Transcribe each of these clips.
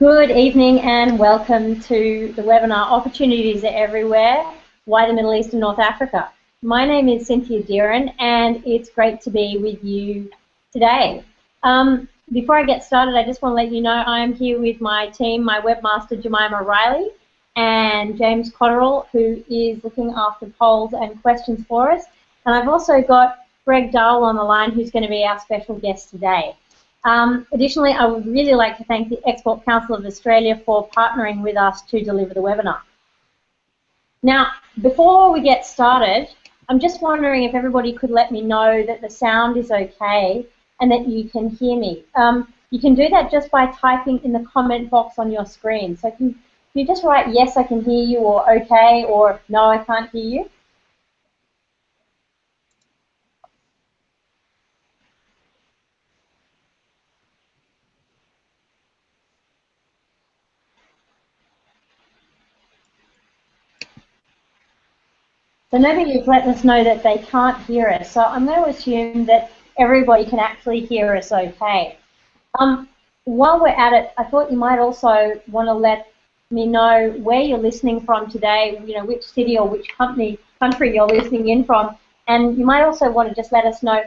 Good evening and welcome to the webinar Opportunities Are Everywhere, Why the Middle East and North Africa. My name is Cynthia Dearin and it's great to be with you today. Before I get started, I just want to let you know I'm here with my team, my webmaster Jemima Riley and James Cotterill, who is looking after polls and questions for us. And I've also got Greg Darwell on the line, who's going to be our special guest today. Additionally, I would really like to thank the Export Council of Australia for partnering with us to deliver the webinar. Now, before we get started, I'm just wondering if everybody could let me know that the sound is okay and that you can hear me. You can do that just by typing in the comment box on your screen. So can you just write, yes, I can hear you, or okay, or no, I can't hear you? So nobody has let us know that they can't hear us. So I'm going to assume that everybody can actually hear us okay. While we're at it, I thought you might also want to let me know where you're listening from today, you know, which city or which country you're listening in from. And you might also want to just let us know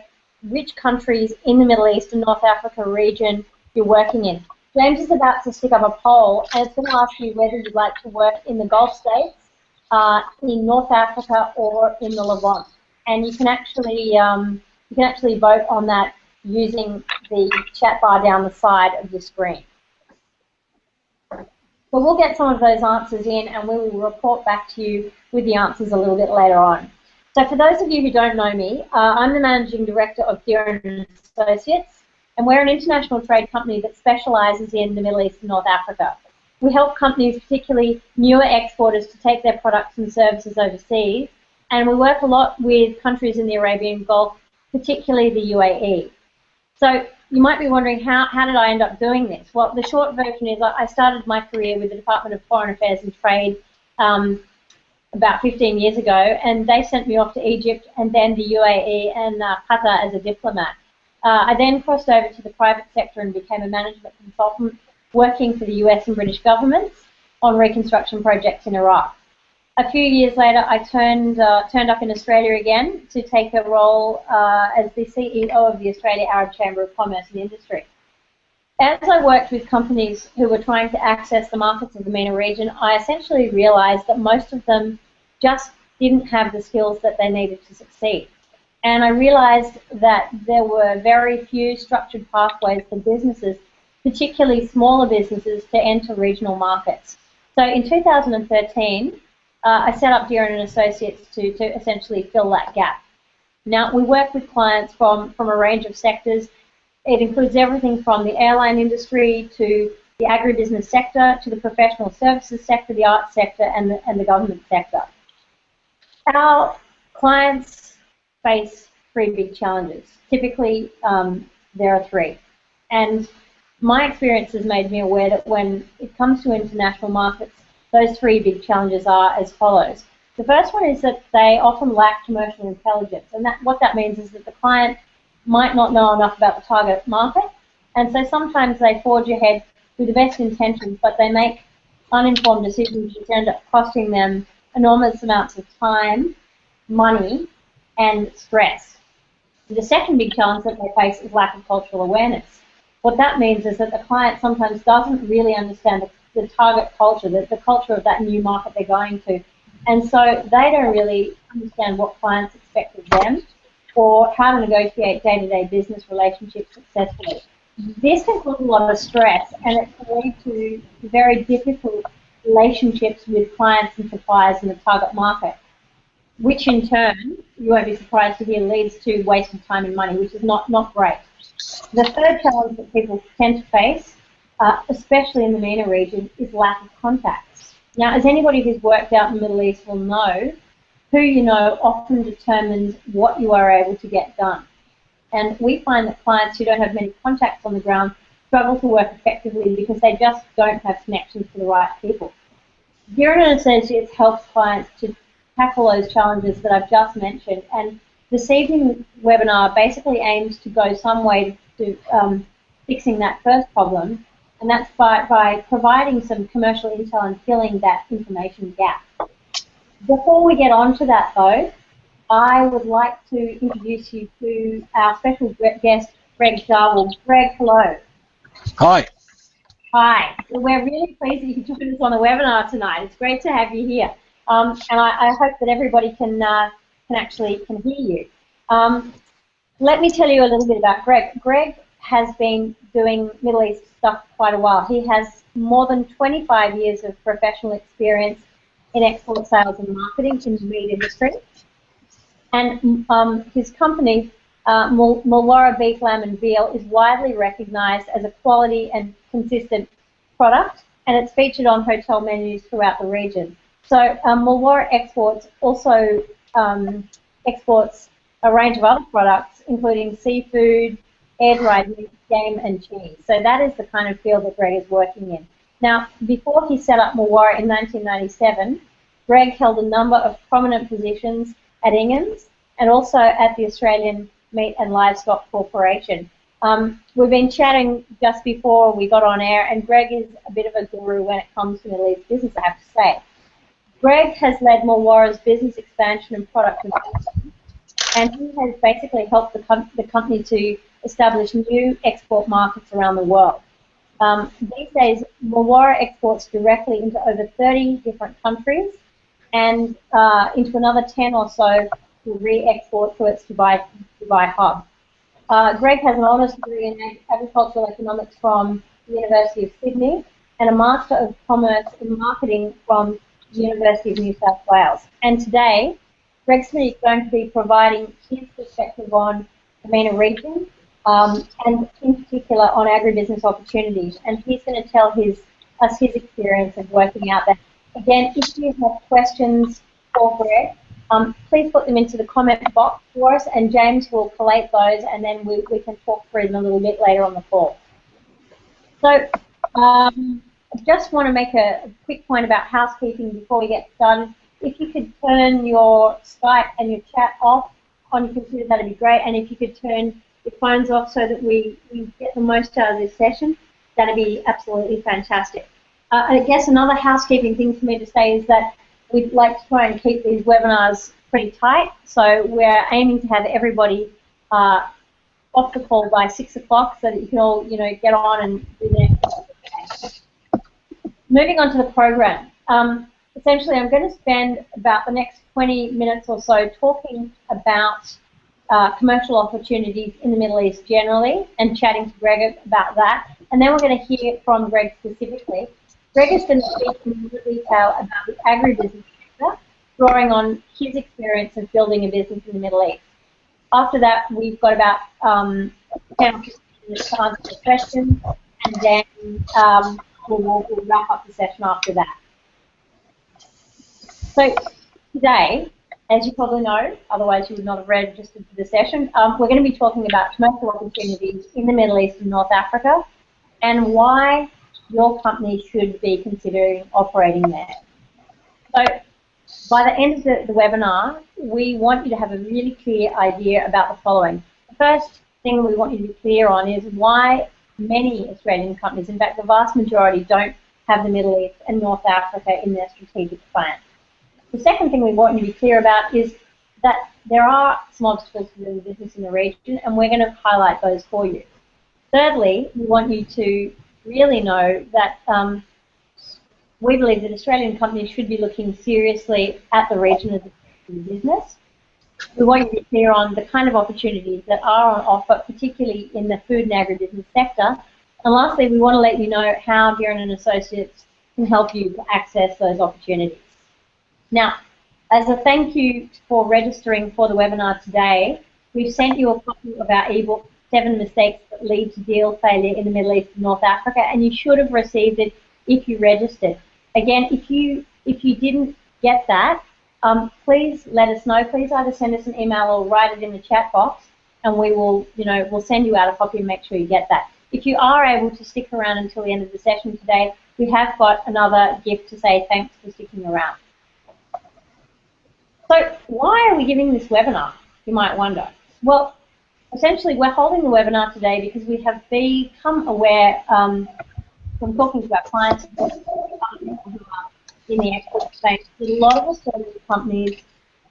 which countries in the Middle East and North Africa region you're working in. James is about to stick up a poll, and it's going to ask you whether you'd like to work in the Gulf states, in North Africa, or in the Levant, and you can actually vote on that using the chat bar down the side of the screen. But we'll get some of those answers in, and we will report back to you with the answers a little bit later on. So for those of you who don't know me, I'm the Managing Director of Dearin Associates, and we're an international trade company that specialises in the Middle East and North Africa. We help companies, particularly newer exporters, to take their products and services overseas, and we work a lot with countries in the Arabian Gulf, particularly the UAE. So you might be wondering, how did I end up doing this? Well, the short version is I started my career with the Department of Foreign Affairs and Trade about 15 years ago, and they sent me off to Egypt and then the UAE and Qatar as a diplomat. I then crossed over to the private sector and became a management consultant, working for the US and British governments on reconstruction projects in Iraq. A few years later, I turned up in Australia again to take a role as the CEO of the Australia Arab Chamber of Commerce and Industry. As I worked with companies who were trying to access the markets of the MENA region, I essentially realized that most of them just didn't have the skills that they needed to succeed. And I realized that there were very few structured pathways for businesses, particularly smaller businesses, to enter regional markets. So in 2013, I set up Dearin Associates to essentially fill that gap. Now, we work with clients from a range of sectors. It includes everything from the airline industry to the agribusiness sector, to the professional services sector, the arts sector, and the government sector. Our clients face three big challenges. Typically, there are three. And my experience has made me aware that when it comes to international markets, those three big challenges are as follows. The first one is that they often lack commercial intelligence, and what that means is that the client might not know enough about the target market, and so sometimes they forge ahead with the best intentions, but they make uninformed decisions which end up costing them enormous amounts of time, money, and stress. The second big challenge that they face is lack of cultural awareness. What that means is that the client sometimes doesn't really understand the target culture, the culture of that new market they're going to. And so they don't really understand what clients expect of them or how to negotiate day-to-day business relationships successfully. This can cause a lot of stress, and it can lead to very difficult relationships with clients and suppliers in the target market, which in turn, you won't be surprised to hear, leads to wasted time and money, which is not great. The third challenge that people tend to face, especially in the MENA region, is lack of contacts. Now, as anybody who's worked out in the Middle East will know, who you know often determines what you are able to get done. And we find that clients who don't have many contacts on the ground struggle to work effectively because they just don't have connections to the right people. Dearin Associates helps clients to tackle those challenges that I've just mentioned, and this evening webinar basically aims to go some way to fixing that first problem and that's by providing some commercial intel and filling that information gap. Before we get on to that, though, I would like to introduce you to our special guest, Greg Darwell. Greg, hello. Hi. Hi. We're really pleased that you can join us on the webinar tonight. It's great to have you here, and I hope that everybody can hear you. Let me tell you a little bit about Greg. Greg has been doing Middle East stuff for quite a while. He has more than 25 years of professional experience in export sales and marketing in the meat industry. And his company, Mulwarra Beef, Lamb and Veal, is widely recognised as a quality and consistent product, and it's featured on hotel menus throughout the region. So Mulwarra Exports also exports a range of other products, including seafood, air-dried meat, game and cheese. So that is the kind of field that Greg is working in. Now, before he set up Mulwarra in 1997, Greg held a number of prominent positions at Inghams and also at the Australian Meat and Livestock Corporation. We've been chatting just before we got on air, and Greg is a bit of a guru when it comes to Middle East business, I have to say. Greg has led Mulwarra's business expansion and product development, and he has basically helped the company to establish new export markets around the world. These days, Mulwarra exports directly into over 30 different countries and into another 10 or so to re-export to its Dubai hub. Greg has an honours degree in agricultural economics from the University of Sydney and a Master of Commerce in Marketing from the University of New South Wales. And today, Greg Smith is going to be providing his perspective on the MENA region, and in particular on agribusiness opportunities. And he's going to tell us his experience of working out that. Again, if you have questions for Greg, please put them into the comment box for us, and James will collate those, and then we can talk through them a little bit later on the call. So I just want to make a quick point about housekeeping before we get started. If you could turn your Skype and your chat off on your computer, that'd be great. And if you could turn your phones off so that we get the most out of this session, that'd be absolutely fantastic. I guess another housekeeping thing for me to say is that we'd like to try and keep these webinars pretty tight. So we're aiming to have everybody off the call by 6 o'clock so that you can all, get on and do the next. Moving on to the program. Essentially, I'm going to spend about the next 20 minutes or so talking about commercial opportunities in the Middle East generally and chatting to Greg about that. And then we're going to hear from Greg specifically. Greg is going to speak in more detail about the agribusiness sector, drawing on his experience of building a business in the Middle East. After that, we've got about 10 or 15 minutes to answer the questions, and then we'll wrap up the session after that. So today, as you probably know, otherwise you would not have registered for the session, we're going to be talking about commercial opportunities in the Middle East and North Africa and why your company should be considering operating there. So by the end of the webinar, we want you to have a really clear idea about the following. The first thing we want you to be clear on is why many Australian companies, in fact the vast majority, don't have the Middle East and North Africa in their strategic plan. The second thing we want you to be clear about is that there are some obstacles to doing business in the region, and we're going to highlight those for you. Thirdly, we want you to really know that we believe that Australian companies should be looking seriously at the region as a business. We want you to be clear on the kind of opportunities that are on offer, particularly in the food and agribusiness sector. And lastly, we want to let you know how Dearin Associates can help you to access those opportunities. Now, as a thank you for registering for the webinar today, we've sent you a copy of our ebook, 7 Mistakes That Lead to Deal Failure in the Middle East and North Africa, and you should have received it if you registered. Again, if you didn't get that, please let us know. Please either send us an email or write it in the chat box, and we will, we'll send you out a copy and make sure you get that. If you are able to stick around until the end of the session today, we have got another gift to say thanks for sticking around. So why are we giving this webinar, you might wonder? Well, essentially we're holding the webinar today because we have become aware from talking to our clients who are in the export space, that a lot of Australian companies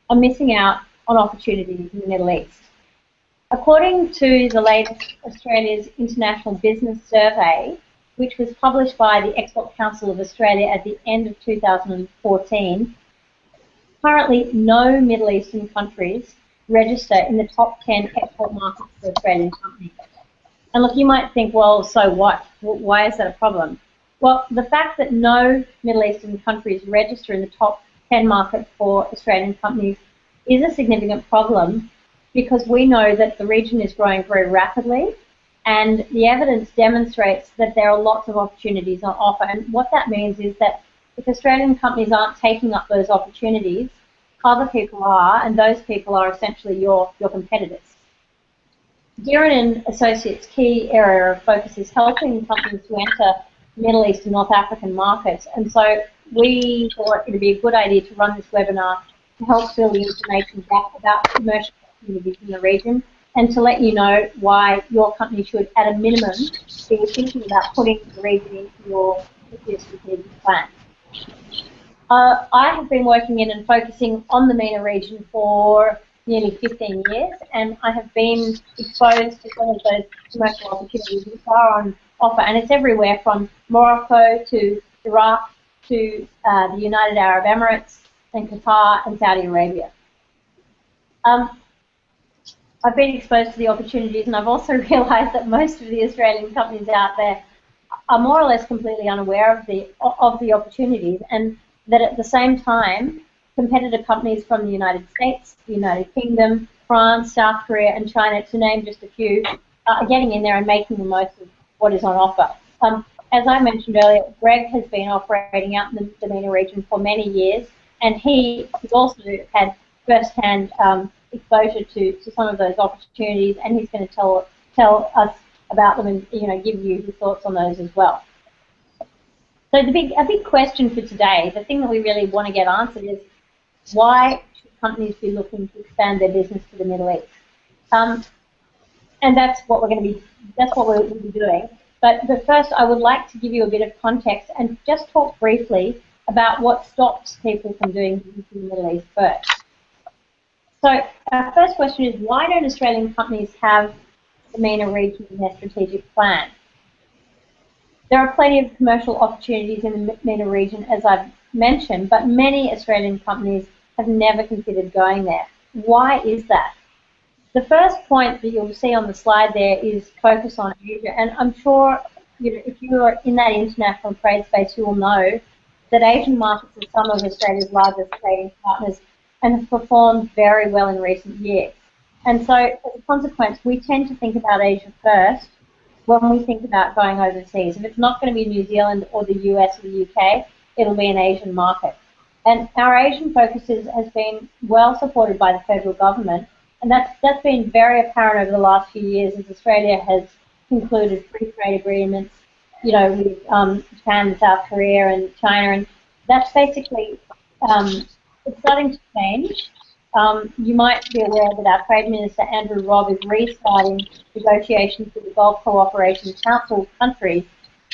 are missing out on opportunities in the Middle East. According to the latest Australia's International Business Survey, which was published by the Export Council of Australia at the end of 2014, currently no Middle Eastern countries register in the top 10 export markets for Australian companies. And look, you might think, well, so what? Why is that a problem? Well, the fact that no Middle Eastern countries register in the top 10 markets for Australian companies is a significant problem, because we know that the region is growing very rapidly, and the evidence demonstrates that there are lots of opportunities on offer. And what that means is that if Australian companies aren't taking up those opportunities, other people are, and those people are essentially your competitors. Dearin Associates' key area of focus is helping companies to enter Middle East and North African markets, and so we thought it would be a good idea to run this webinar to help fill the information back about commercial opportunities in the region, and to let you know why your company should, at a minimum, be thinking about putting the region into your strategic plan. I have been working in and focusing on the MENA region for nearly 15 years, and I have been exposed to some of those commercial opportunities which are on offer, and it's everywhere from Morocco to Iraq to the United Arab Emirates and Qatar and Saudi Arabia. I've been exposed to the opportunities, and I've also realised that most of the Australian companies out there are more or less completely unaware of the opportunities, and that at the same time, competitor companies from the United States, the United Kingdom, France, South Korea, and China, to name just a few, are getting in there and making the most of what is on offer. As I mentioned earlier, Greg has been operating out in the MENA region for many years, and he has also had first-hand exposure to some of those opportunities, and he's going to tell us about them and give you his thoughts on those as well. So a big question for today, the thing that we really want to get answered is, why should companies be looking to expand their business to the Middle East? And that's what we'll be doing. But first, I would like to give you a bit of context and just talk briefly about what stops people from doing business in the Middle East first. So our first question is, why don't Australian companies have the MENA region in their strategic plan? There are plenty of commercial opportunities in the MENA region, as I've mentioned, but many Australian companies have never considered going there. Why is that? The first point that you'll see on the slide there is focus on Asia, and I'm sure if you are in that international trade space, you will know that Asian markets are some of Australia's largest trading partners and have performed very well in recent years. And so, as a consequence, we tend to think about Asia first when we think about going overseas. If it's not going to be New Zealand or the US or the UK, it'll be an Asian market. And our Asian focus has been well supported by the federal government, and that's been very apparent over the last few years as Australia has concluded free trade agreements, with Japan and South Korea and China, and that's basically it's starting to change. You might be aware that our Trade Minister, Andrew Robb, is restarting negotiations with the Gulf Cooperation Council countries,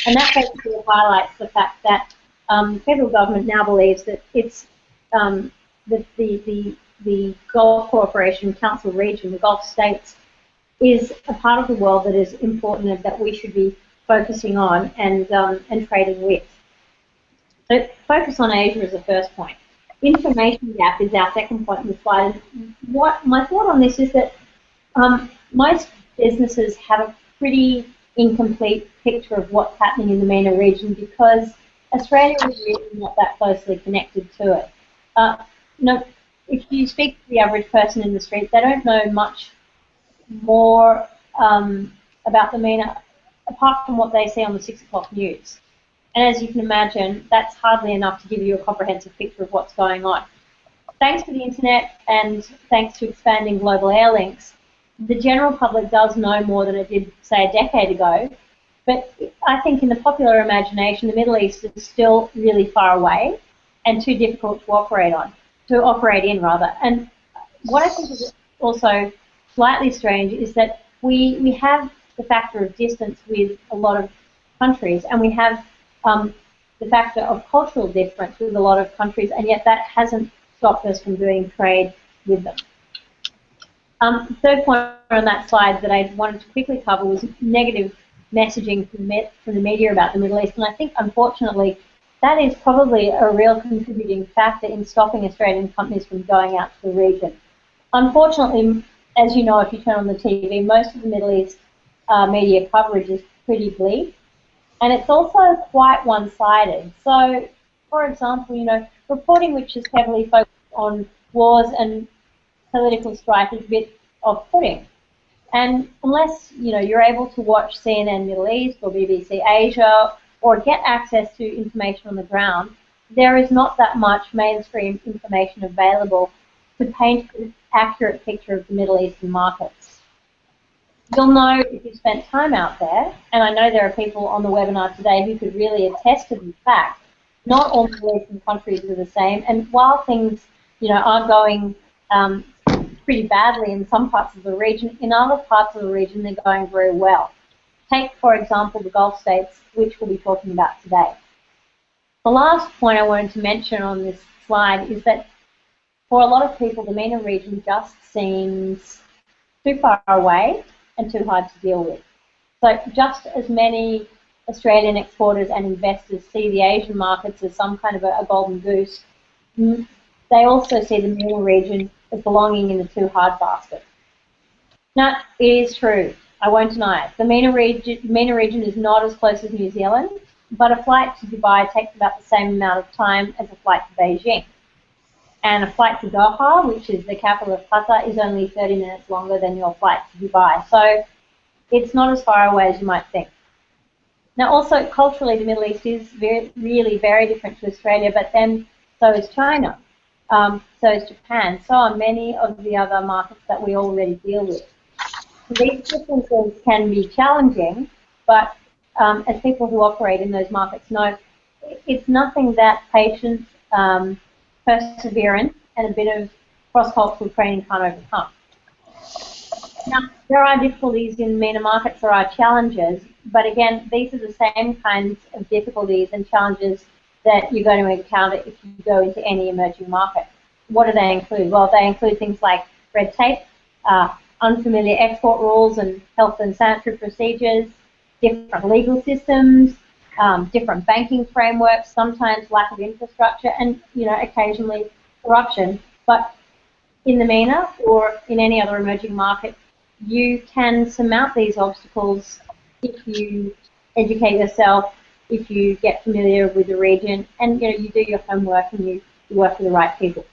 and that basically highlights the fact that the federal government now believes that it's that the Gulf Cooperation Council region, the Gulf states, is a part of the world that is important and that we should be focusing on and trading with. So focus on Asia is the first point. Information gap is our second point in the slide. What my thought on this is that most businesses have a pretty incomplete picture of what's happening in the MENA region because Australia is really not that closely connected to it. If you speak to the average person in the street, they don't know much more about the MENA apart from what they see on the 6 o'clock news. And as you can imagine, that's hardly enough to give you a comprehensive picture of what's going on. Thanks to the internet and thanks to expanding global air links, the general public does know more than it did, say, a decade ago. But I think in the popular imagination, the Middle East is still really far away and too difficult to operate in. And what I think is also slightly strange is that we have the factor of distance with a lot of countries, and we have the factor of cultural difference with a lot of countries, and yet that hasn't stopped us from doing trade with them. Third point on that slide that I wanted to quickly cover was negative messaging from the media about the Middle East, and I think, unfortunately, that is probably a real contributing factor in stopping Australian companies from going out to the region. Unfortunately, as you know, if you turn on the TV, most of the Middle East media coverage is pretty bleak, and it's also quite one-sided. So, for example, you know, reporting which is heavily focused on wars and political strife is a bit off-putting. And unless, you know, you're able to watch CNN Middle East or BBC Asia or get access to information on the ground, there is not that much mainstream information available to paint an accurate picture of the Middle Eastern markets. You'll know if you've spent time out there, and I know there are people on the webinar today who could really attest to the fact, not all Middle Eastern countries are the same, and while things, you know, are going pretty badly in some parts of the region, in other parts of the region they're going very well. Take, for example, the Gulf states, which we'll be talking about today. The last point I wanted to mention on this slide is that for a lot of people, the MENA region just seems too far away and too hard to deal with. So just as many Australian exporters and investors see the Asian markets as some kind of a golden goose, they also see the MENA region as belonging in the too hard basket. Now, it is true. I won't deny it. The MENA region is not as close as New Zealand, but a flight to Dubai takes about the same amount of time as a flight to Beijing. And a flight to Doha, which is the capital of Qatar, is only 30 minutes longer than your flight to Dubai. So it's not as far away as you might think. Now, also, culturally, the Middle East is really very different to Australia, but then so is China, so is Japan, so are many of the other markets that we already deal with. These differences can be challenging, but as people who operate in those markets know, it's nothing that patience, perseverance, and a bit of cross-cultural training can't overcome. Now, there are difficulties in MENA markets, there are challenges, but again, these are the same kinds of difficulties and challenges that you're going to encounter if you go into any emerging market. What do they include? Well, they include things like red tape, unfamiliar export rules and health and sanitary procedures, different legal systems, different banking frameworks, sometimes lack of infrastructure, and, you know, occasionally corruption. But in the MENA or in any other emerging market, you can surmount these obstacles if you educate yourself, if you get familiar with the region, and, you know, you do your homework and you work with the right people.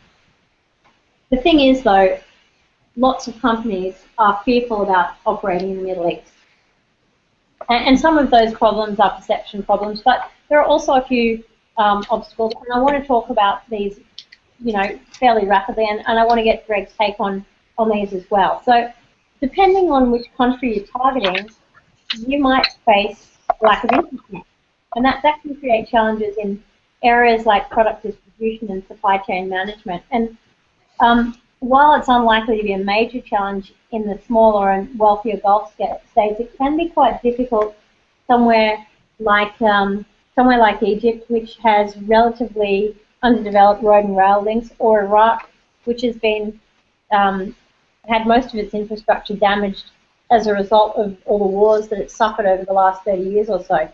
The thing is, though, lots of companies are fearful about operating in the Middle East. And some of those problems are perception problems, but there are also a few obstacles, and I want to talk about these, you know, fairly rapidly, and I want to get Greg's take on these as well. So, depending on which country you're targeting, you might face lack of infrastructure, and that can create challenges in areas like product distribution and supply chain management. And while it's unlikely to be a major challenge in the smaller and wealthier Gulf states, it can be quite difficult somewhere like Egypt, which has relatively underdeveloped road and rail links, or Iraq, which has been had most of its infrastructure damaged as a result of all the wars that it's suffered over the last 30 years or so.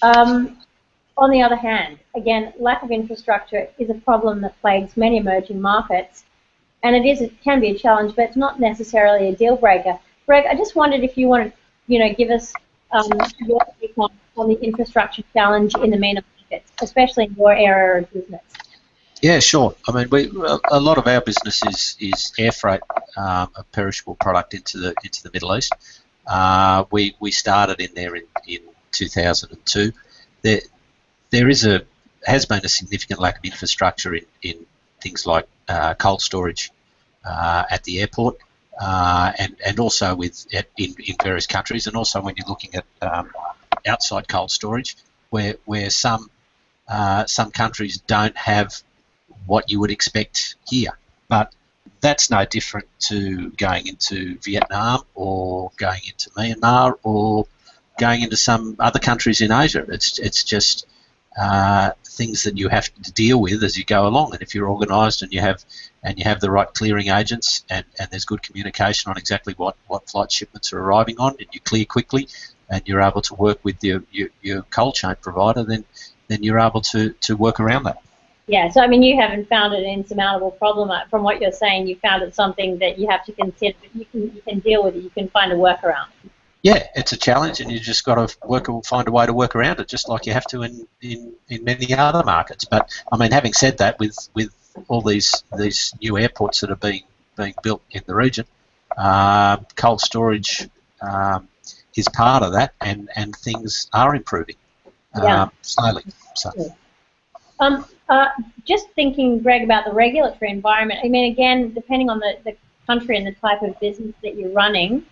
On the other hand, again, lack of infrastructure is a problem that plagues many emerging markets, and it can be a challenge, but it's not necessarily a deal breaker. Greg, I just wondered if you want to, you know, give us your take on the infrastructure challenge in the MENA markets, especially in your area of business. Yeah, sure. I mean, a lot of our business is air freight of perishable product into the Middle East. We started in there in 2002. There has been a significant lack of infrastructure in things like cold storage at the airport, and also in various countries, and also when you're looking at outside cold storage, where some countries don't have what you would expect here. But that's no different to going into Vietnam or going into Myanmar or going into some other countries in Asia. It's just things that you have to deal with as you go along. And if you're organised and you have the right clearing agents and there's good communication on exactly what flight shipments are arriving on, and you clear quickly, and you're able to work with your cold chain provider, then you're able to work around that. Yeah, so I mean, you haven't found it an insurmountable problem. From what you're saying, you found it something that you have to consider, but you can deal with it, you can find a workaround. Yeah, it's a challenge, and you just got to find a way to work around it, just like you have to in many other markets. But I mean, having said that, with all these new airports that are being built in the region, cold storage is part of that, and things are improving slowly. So. Just thinking, Greg, about the regulatory environment. I mean, again, depending on the country and the type of business that you're running,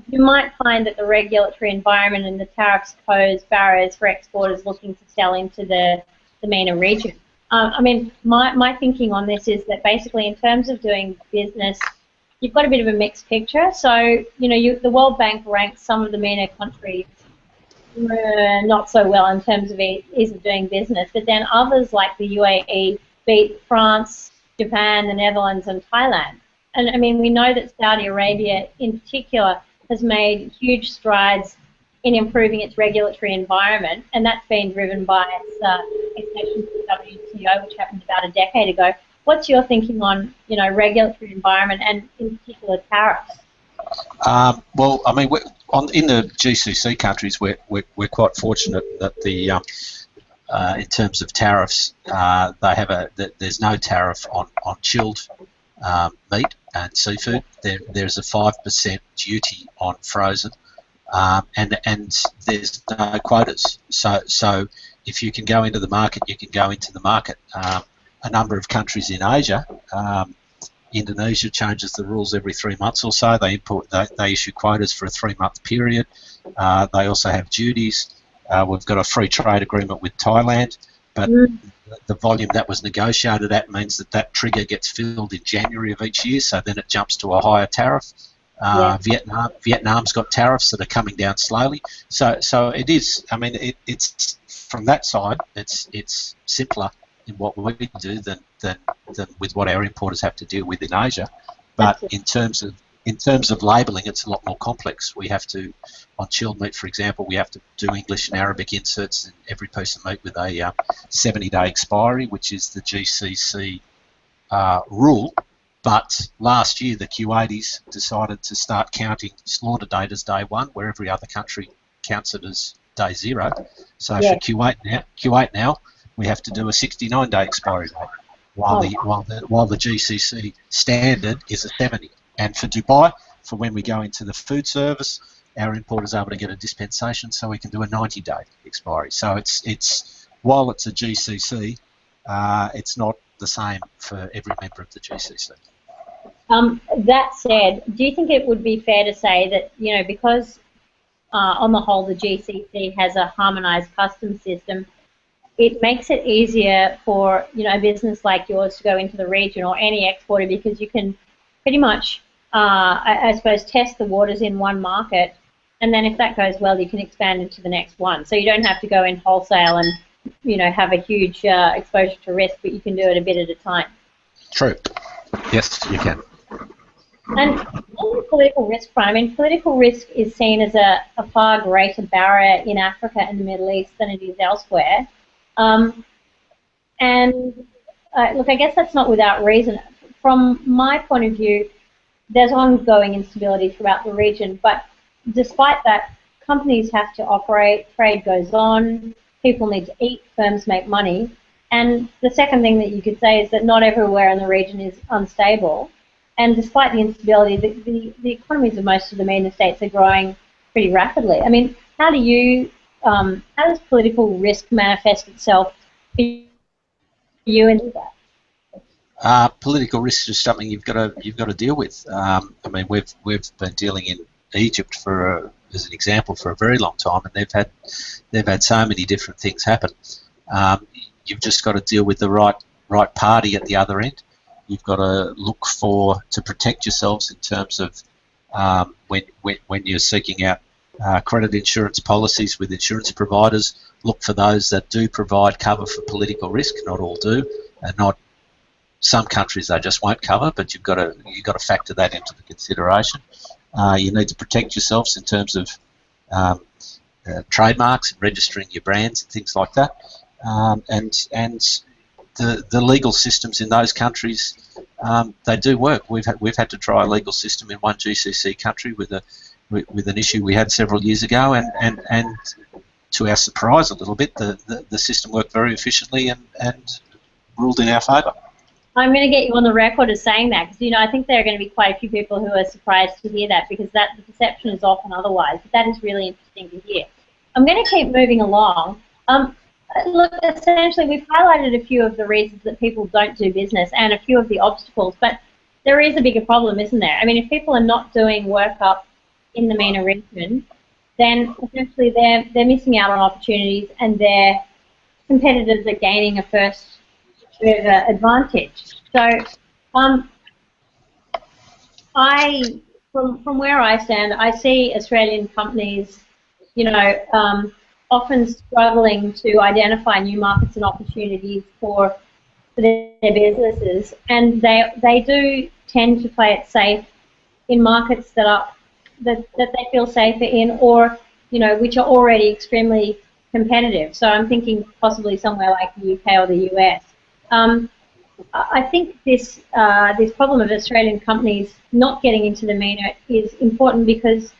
you might find that the regulatory environment and the tariffs pose barriers for exporters looking to sell into the MENA region. I mean, my thinking on this is that basically in terms of doing business, you've got a bit of a mixed picture. So, the World Bank ranks some of the MENA countries not so well in terms of ease of doing business, but then others like the UAE beat France, Japan, the Netherlands, and Thailand. And I mean, we know that Saudi Arabia in particular has made huge strides in improving its regulatory environment, and that's been driven by its accession to the WTO, which happened about a decade ago. What's your thinking on, regulatory environment and in particular tariffs? Well, I mean, in the GCC countries, we're quite fortunate that in terms of tariffs, there's no tariff on chilled meat and seafood. There's a 5% duty on frozen, and there's no quotas. So if you can go into the market, you can go into the market. A number of countries in Asia. Indonesia changes the rules every 3 months or so. They issue quotas for a 3-month period. They also have duties. We've got a free trade agreement with Thailand, but the volume that was negotiated at means that trigger gets filled in January of each year, so then it jumps to a higher tariff. Vietnam's got tariffs that are coming down slowly. So it is. I mean, it's from that side, it's simpler in what we do than with what our importers have to deal with in Asia. But in terms of labelling, it's a lot more complex. We have to, on chilled meat, for example, we have to do English and Arabic inserts in every piece of meat with a 70-day expiry, which is the GCC rule. But last year, the Kuwaitis decided to start counting slaughter date as day 1, where every other country counts it as day 0. So for Kuwait now, we have to do a 69-day expiry date, while the GCC standard is a 70. And for Dubai, for when we go into the food service, our importers are able to get a dispensation, so we can do a 90-day expiry. So it's while it's a GCC, it's not the same for every member of the GCC. That said, do you think it would be fair to say that, because on the whole the GCC has a harmonised customs system, it makes it easier for a business like yours to go into the region, or any exporter, because you can pretty much, I suppose, test the waters in one market, and then if that goes well, you can expand into the next one. So you don't have to go in wholesale and have a huge exposure to risk, but you can do it a bit at a time. True. Yes, you can. And on the political risk front, I mean, political risk is seen as a far greater barrier in Africa and the Middle East than it is elsewhere. Look, I guess that's not without reason. From my point of view, there's ongoing instability throughout the region, but despite that, companies have to operate, trade goes on, people need to eat, firms make money. And the second thing that you could say is that not everywhere in the region is unstable. And despite the instability, the economies of most of the MENA states are growing pretty rapidly. I mean, how does political risk manifest itself for you in that? Political risk is something you've got to deal with. I mean, we've been dealing in Egypt as an example for a very long time, and they've had so many different things happen. You've just got to deal with the right party at the other end. You've got to look to protect yourselves in terms of when you're seeking out credit insurance policies with insurance providers. Look for those that do provide cover for political risk. Not all do, and not some countries they just won't cover. But you've got to factor that into the consideration. You need to protect yourselves in terms of trademarks and registering your brands and things like that. And the legal systems in those countries, they do work. We've had to try a legal system in one GCC country with an issue we had several years ago, and to our surprise a little bit, the system worked very efficiently and ruled in our favour. I'm going to get you on the record as saying that, because I think there are going to be quite a few people who are surprised to hear that, because the perception is often otherwise. But that is really interesting to hear. I'm going to keep moving along. Look, essentially, we've highlighted a few of the reasons that people don't do business and a few of the obstacles, but there is a bigger problem, isn't there? I mean, if people are not doing workup in the MENA region, then essentially they're missing out on opportunities, and their competitors are gaining a first mover advantage. So, from where I stand, I see Australian companies, often struggling to identify new markets and opportunities for their businesses, and they do tend to play it safe in markets that they feel safer in, or which are already extremely competitive. So I'm thinking possibly somewhere like the UK or the US. I think this problem of Australian companies not getting into the MENA is important, because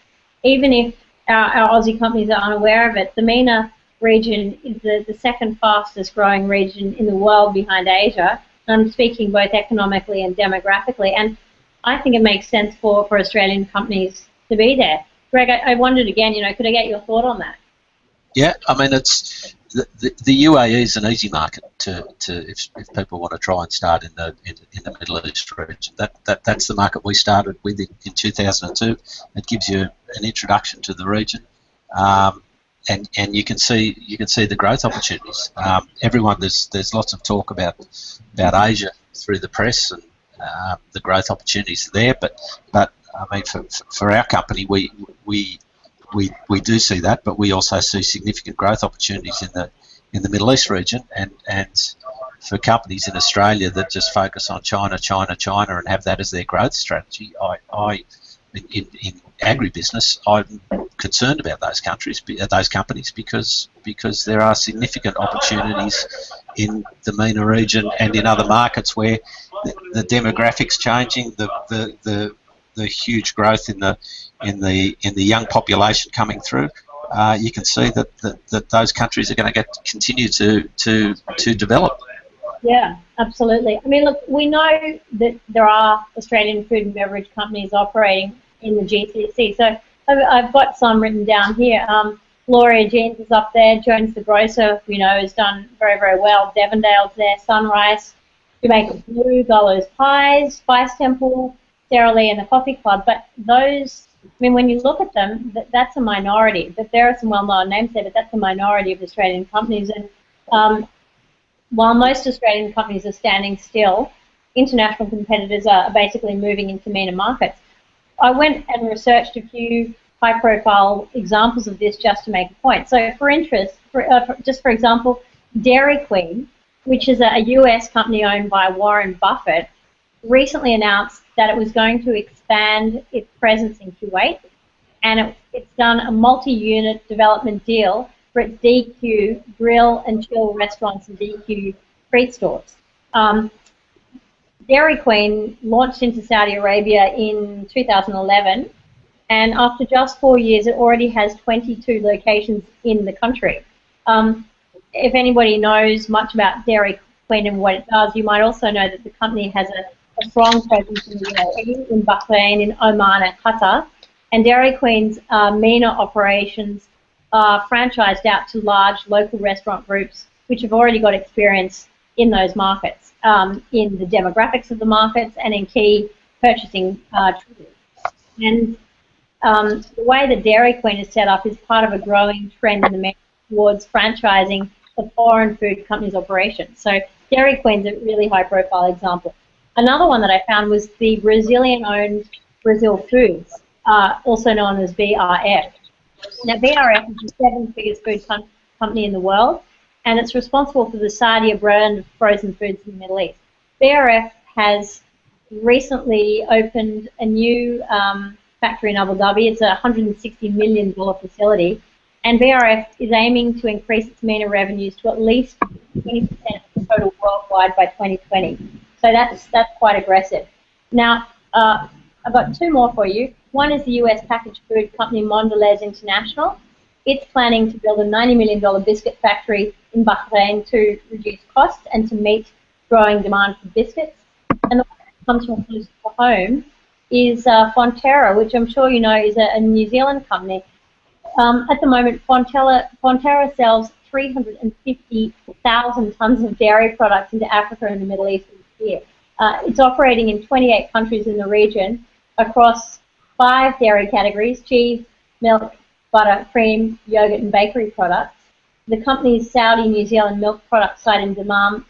even if our Aussie companies are unaware of it, the MENA region is the second fastest growing region in the world behind Asia. And I'm speaking both economically and demographically, and I think it makes sense for Australian companies to be there. Greg, I wondered again, could I get your thought on that? Yeah, I mean, it's the UAE is an easy market if people want to try and start in the Middle East region. That's the market we started with in 2002. It gives you an introduction to the region, and you can see the growth opportunities. There's lots of talk about Asia through the press, and the growth opportunities there. But I mean, for our company, we do see that, but we also see significant growth opportunities in the Middle East region, and for companies in Australia that just focus on China, and have that as their growth strategy, in agribusiness, I'm concerned about those companies, because there are significant opportunities in the MENA region and in other markets where the demographics changing, the huge growth in the young population coming through. You can see that those countries are going to continue to develop. Yeah, absolutely. I mean, look, we know that there are Australian food and beverage companies operating in the GCC. So I've got some written down here. Gloria Jeans is up there. Jones the Grocer, has done very, very well. Devondale's there. Sunrise, Jamaica Blue, Gallows Pies, Spice Temple, Sara Lee, and the Coffee Club. But those, I mean, when you look at them, that's a minority. But there are some well-known names there, but that's a minority of Australian companies. And while most Australian companies are standing still, international competitors are basically moving into MENA markets. I went and researched a few high-profile examples of this just to make a point. So, for example, Dairy Queen, which is a US company owned by Warren Buffett, recently announced that it was going to expand its presence in Kuwait, and it's done a multi-unit development deal for its DQ grill and chill restaurants and DQ treat stores. Dairy Queen launched into Saudi Arabia in 2011, and after just 4 years, it already has 22 locations in the country. If anybody knows much about Dairy Queen and what it does, you might also know that the company has a strong presence in the UAE, in Bahrain, in Oman, and Qatar. And Dairy Queen's MENA operations are franchised out to large local restaurant groups which have already got experience in those markets, in the demographics of the markets and in key purchasing triggers. And the way that Dairy Queen is set up is part of a growing trend in the MENA towards franchising of foreign food companies' operations. So Dairy Queen's a really high-profile example. Another one that I found was the Brazilian-owned Brazil Foods, also known as BRF. Now, BRF is the seventh biggest food company in the world, and it's responsible for the Sadia brand of frozen foods in the Middle East. BRF has recently opened a new factory in Abu Dhabi. It's a $160 million facility, and BRF is aiming to increase its MENA revenues to at least 20% of the total worldwide by 2020. So that's quite aggressive. Now, I've got two more for you. One is the US packaged food company Mondelez International. It's planning to build a $90 million biscuit factory in Bahrain to reduce costs and to meet growing demand for biscuits. And the one that comes from close to home is Fonterra, which I'm sure you know is a New Zealand company. At the moment, Fonterra sells 350,000 tons of dairy products into Africa and the Middle East each year. It's operating in 28 countries in the region across 5 dairy categories: cheese, milk, butter, cream, yogurt, and bakery products. The company's Saudi-New Zealand milk product site in Dammam,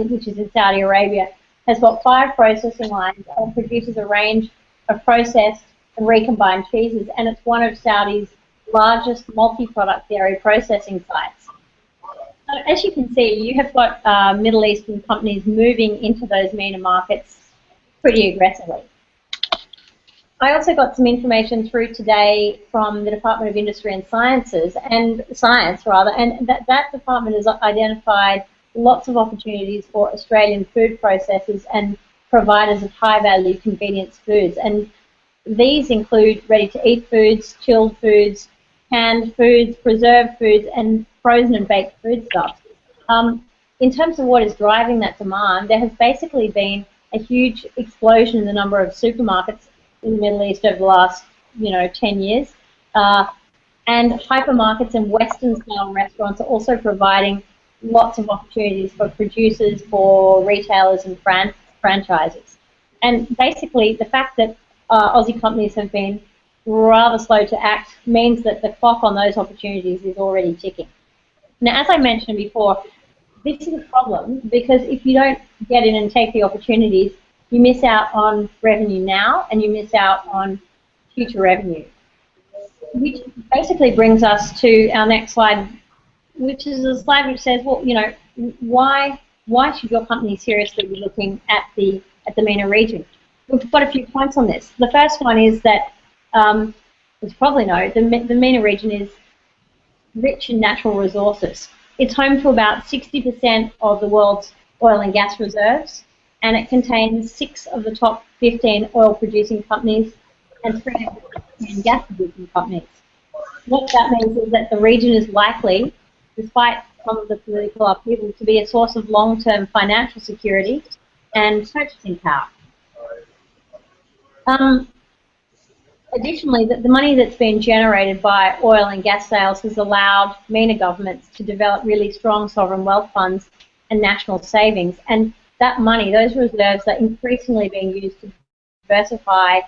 which is in Saudi Arabia, has got 5 processing lines and produces a range of processed and recombined cheeses, and it's one of Saudi's largest multi-product dairy processing sites. So as you can see, you have got Middle Eastern companies moving into those MENA markets pretty aggressively. I also got some information through today from the Department of Industry and Science, and that department has identified lots of opportunities for Australian food processors and providers of high-value convenience foods. And these include ready-to-eat foods, chilled foods, canned foods, preserved foods, and frozen and baked foodstuffs. In terms of what is driving that demand, there has basically been a huge explosion in the number of supermarkets in the Middle East over the last, 10 years. And hypermarkets and Western-style restaurants are also providing lots of opportunities for producers, for retailers, and franchises. And basically, the fact that Aussie companies have been rather slow to act means that the clock on those opportunities is already ticking. Now, as I mentioned before, this is a problem because if you don't get in and take the opportunities, you miss out on revenue now and you miss out on future revenue. Which basically brings us to our next slide, which is a slide which says, well, why should your company seriously be looking at the MENA region? We've got a few points on this. The first one is that, as you probably know, the MENA region is rich in natural resources. It's home to about 60% of the world's oil and gas reserves, and it contains 6 of the top 15 oil-producing companies and 3 of the top 10 gas-producing companies. What that means is that the region is likely, despite some of the political upheaval, to be a source of long-term financial security and purchasing power. Additionally, the money that's been generated by oil and gas sales has allowed MENA governments to develop really strong sovereign wealth funds and national savings. And that money, those reserves, are increasingly being used to diversify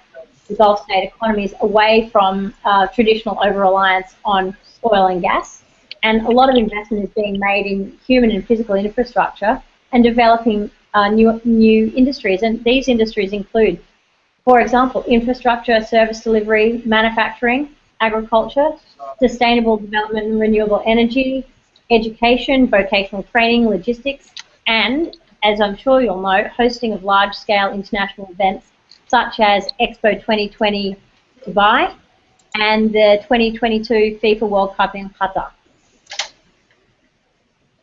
the Gulf state economies away from traditional over-reliance on oil and gas. And a lot of investment is being made in human and physical infrastructure and developing new industries. And these industries include, for example, infrastructure, service delivery, manufacturing, agriculture, sustainable development and renewable energy, education, vocational training, logistics, and, as I'm sure you'll know, hosting of large-scale international events such as Expo 2020 Dubai and the 2022 FIFA World Cup in Qatar.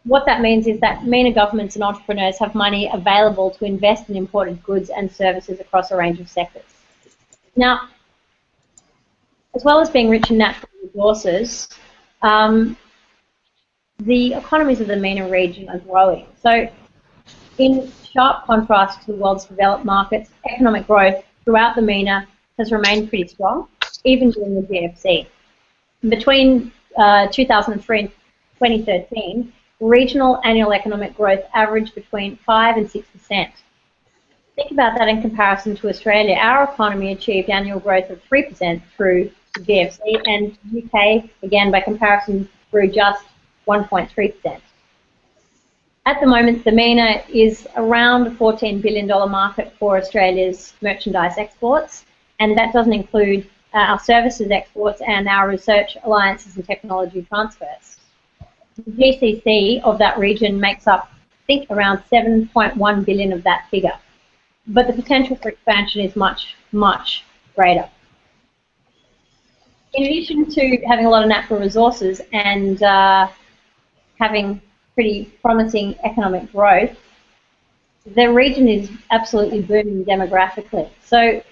What that means is that MENA governments and entrepreneurs have money available to invest in imported goods and services across a range of sectors. Now, as well as being rich in natural resources, the economies of the MENA region are growing. So, in sharp contrast to the world's developed markets, economic growth throughout the MENA has remained pretty strong, even during the GFC. Between 2003 and 2013, regional annual economic growth averaged between 5 and 6%. Think about that in comparison to Australia. Our economy achieved annual growth of 3% through the GFC, and the UK, again, by comparison, grew just 1.3%. At the moment, the MENA is around a $14 billion market for Australia's merchandise exports, and that doesn't include our services exports, and our research alliances and technology transfers. The GCC of that region makes up, I think, around 7.1 billion of that figure. But the potential for expansion is much, much greater. In addition to having a lot of natural resources and having pretty promising economic growth, the region is absolutely booming demographically. So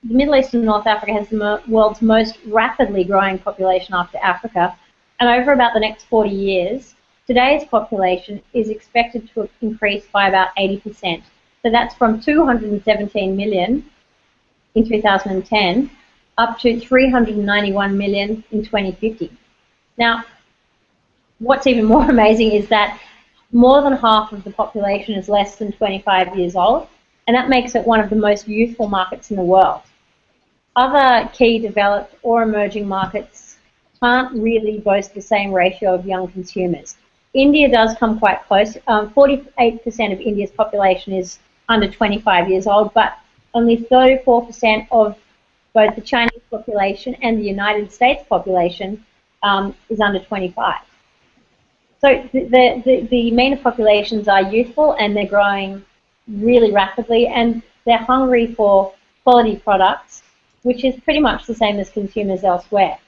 the Middle East and North Africa has the world's most rapidly growing population after Africa, and over about the next 40 years, today's population is expected to increase by about 80%. So that's from 217 million in 2010 up to 391 million in 2050. Now, what's even more amazing is that more than half of the population is less than 25 years old, and that makes it one of the most youthful markets in the world. Other key developed or emerging markets can't really boast the same ratio of young consumers. India does come quite close. 48% of India's population is under 25 years old, but only 34% of both the Chinese population and the United States population is under 25. So the MENA populations are youthful and they're growing really rapidly, and they're hungry for quality products, which is pretty much the same as consumers elsewhere.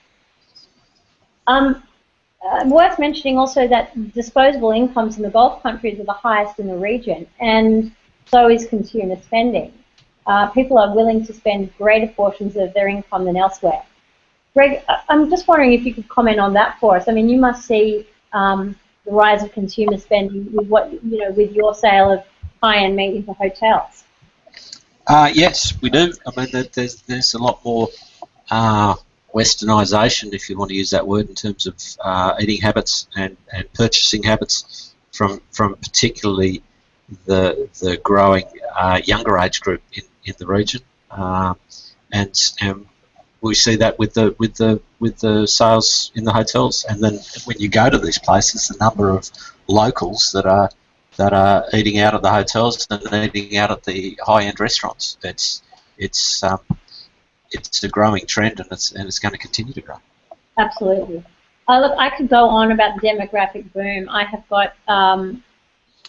Worth mentioning also that disposable incomes in the Gulf countries are the highest in the region, and so is consumer spending. People are willing to spend greater portions of their income than elsewhere. Greg, I'm just wondering if you could comment on that for us. I mean, you must see the rise of consumer spending with with your sale of high-end meat into hotels. Yes, we do. I mean, there's a lot more westernisation, if you want to use that word, in terms of eating habits and purchasing habits from particularly the growing younger age group in the region, and we see that with the sales in the hotels. And then when you go to these places, the number of locals that are eating out at the hotels and eating out at the high-end restaurants, it's a growing trend, and it's going to continue to grow. Absolutely. Look, I could go on about the demographic boom. I have got tons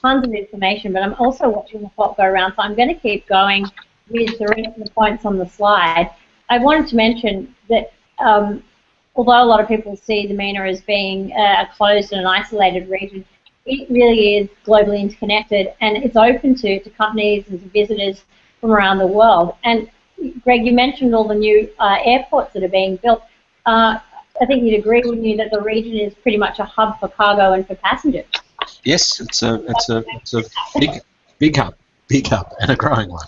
of information, but I'm also watching the clock go around, so I'm going to keep going with the rest of the points on the slide. I wanted to mention that although a lot of people see the MENA as being a closed and an isolated region, it really is globally interconnected, and it's open to companies and to visitors from around the world. And Greg, you mentioned all the new airports that are being built. I think you'd agree with me that the region is pretty much a hub for cargo and for passengers. Yes, it's a big hub, and a growing one.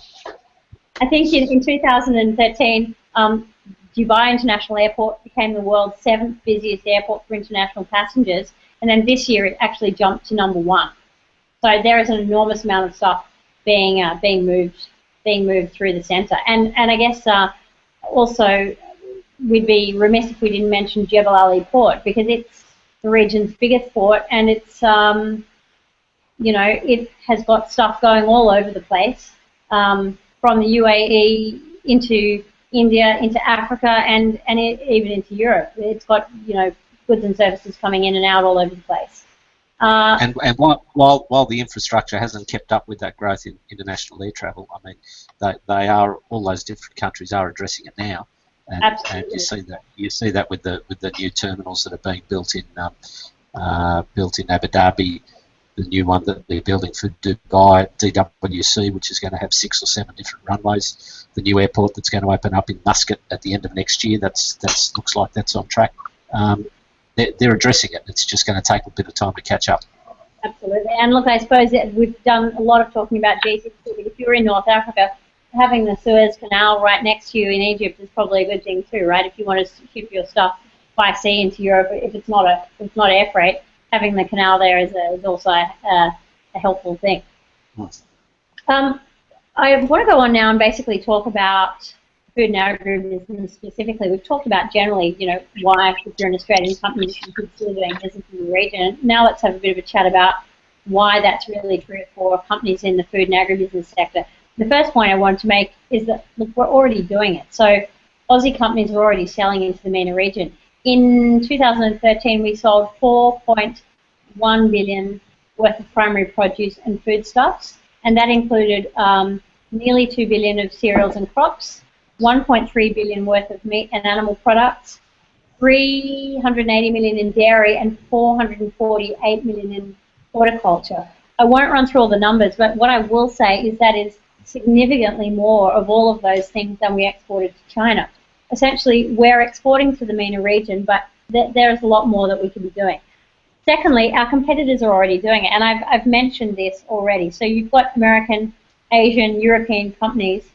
I think in 2013, Dubai International Airport became the world's 7th busiest airport for international passengers, and then this year it actually jumped to #1. So there is an enormous amount of stuff being moved through the centre. And I guess also we'd be remiss if we didn't mention Jebel Ali Port, because it's the region's biggest port, and it's it has got stuff going all over the place, from the UAE into India, into Africa, and even into Europe. It's got goods and services coming in and out all over the place. And while the infrastructure hasn't kept up with that growth in international air travel, I mean, they are, all those different countries are addressing it now, and you see that with the new terminals that are being built in Abu Dhabi, the new one that they're building for Dubai, DWC, which is going to have 6 or 7 different runways, the new airport that's going to open up in Muscat at the end of next year. That looks like that's on track. They're addressing it. It's just going to take a bit of time to catch up. Absolutely. And look, I suppose that we've done a lot of talking about GCC, but if you're in North Africa, having the Suez Canal right next to you in Egypt is probably a good thing too, right? If you want to ship your stuff by sea into Europe, if it's not air freight, having the canal there is also a helpful thing. Nice. I want to go on now and basically talk about food and agribusiness specifically. We've talked about generally, why if you're an Australian company you should consider doing business in the region. Now let's have a bit of a chat about why that's really true for companies in the food and agribusiness sector. The first point I want to make is that, look, we're already doing it. So Aussie companies are already selling into the MENA region. In 2013, we sold 4.1 billion worth of primary produce and foodstuffs, and that included nearly 2 billion of cereals and crops, 1.3 billion worth of meat and animal products, 380 million in dairy, and 448 million in horticulture. I won't run through all the numbers, but what I will say is that is significantly more of all of those things than we exported to China. Essentially, we're exporting to the MENA region, but there is a lot more that we could be doing. Secondly, our competitors are already doing it, and I've mentioned this already. So you've got American, Asian, European companies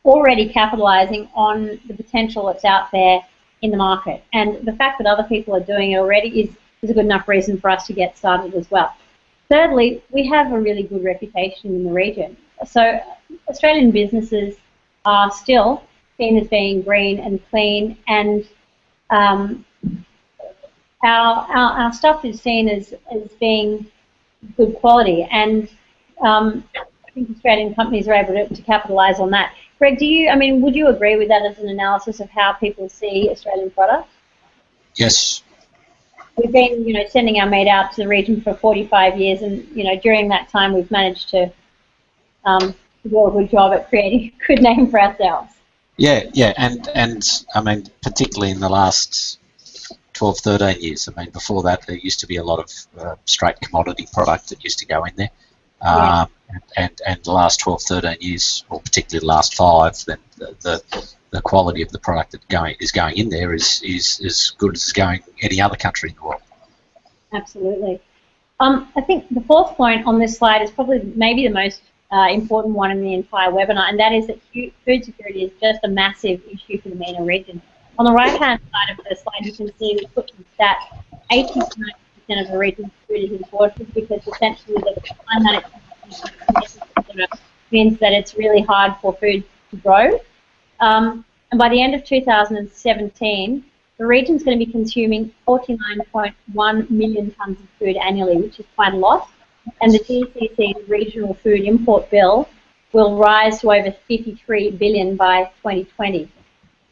already capitalizing on the potential that's out there in the market. And the fact that other people are doing it already is a good enough reason for us to get started as well. Thirdly, we have a really good reputation in the region. So Australian businesses are still seen as being green and clean, and our stuff is seen as being good quality, and I think Australian companies are able to capitalise on that. Greg, would you agree with that as an analysis of how people see Australian products? Yes. We've been, sending our meat out to the region for 45 years, and during that time we've managed to do a good job at creating a good name for ourselves. Yeah, and I mean, particularly in the last 12, 13 years. I mean, before that, there used to be a lot of straight commodity product that used to go in there. Yeah. And the last 12, 13 years, or particularly the last 5, then the quality of the product that is going in there is as good as going any other country in the world. Absolutely. I think the fourth point on this slide is probably maybe the most important one in the entire webinar, and that is that food security is just a massive issue for the MENA region. On the right-hand side of the slide, you can see we put that 80% of the region's food is imported, because essentially the time that it means that it's really hard for food to grow. And by the end of 2017, the region's going to be consuming 49.1 million tonnes of food annually, which is quite a lot. And the GCC's regional food import bill will rise to over 53 billion by 2020.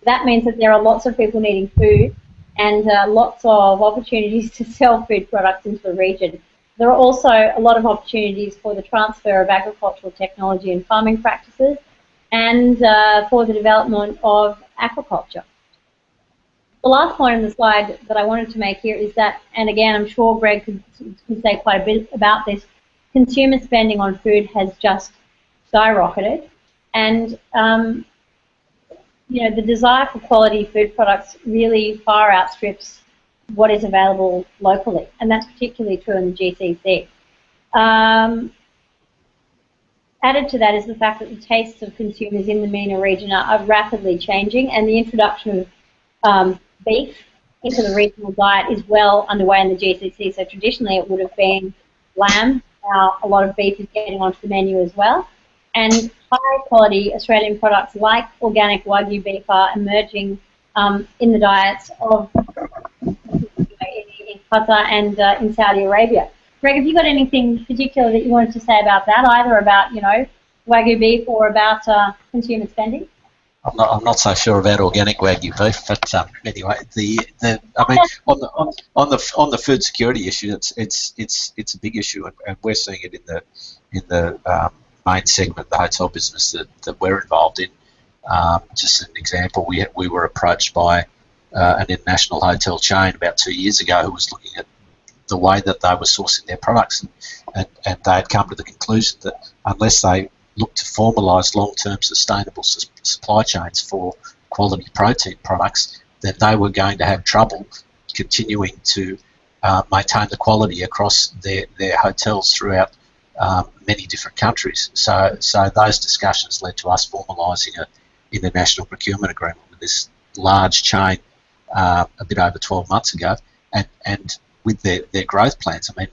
That means that there are lots of people needing food and lots of opportunities to sell food products into the region. There are also a lot of opportunities for the transfer of agricultural technology and farming practices, and for the development of aquaculture. The last point on the slide that I wanted to make here is that, and again, I'm sure Greg could say quite a bit about this, consumer spending on food has just skyrocketed, and the desire for quality food products really far outstrips what is available locally, and that's particularly true in the GCC. Added to that is the fact that the tastes of consumers in the MENA region are rapidly changing, and the introduction of beef into the regional diet is well underway in the GCC. So traditionally it would have been lamb. Now a lot of beef is getting onto the menu as well. And high quality Australian products like organic Wagyu beef are emerging in the diets of in Qatar and in Saudi Arabia. Greg, have you got anything particular that you wanted to say about that, either about Wagyu beef or about consumer spending? I'm not so sure about organic Wagyu beef, but anyway, on the food security issue, it's a big issue, and we're seeing it in the main segment, the hotel business that we're involved in. Just an example, we were approached by an international hotel chain about 2 years ago who was looking at the way that they were sourcing their products, and they had come to the conclusion that unless they look to formalise long-term sustainable supply chains for quality protein products, then they were going to have trouble continuing to maintain the quality across their hotels throughout many different countries. So those discussions led to us formalising an international procurement agreement with this large chain a bit over 12 months ago, and with their growth plans. I mean,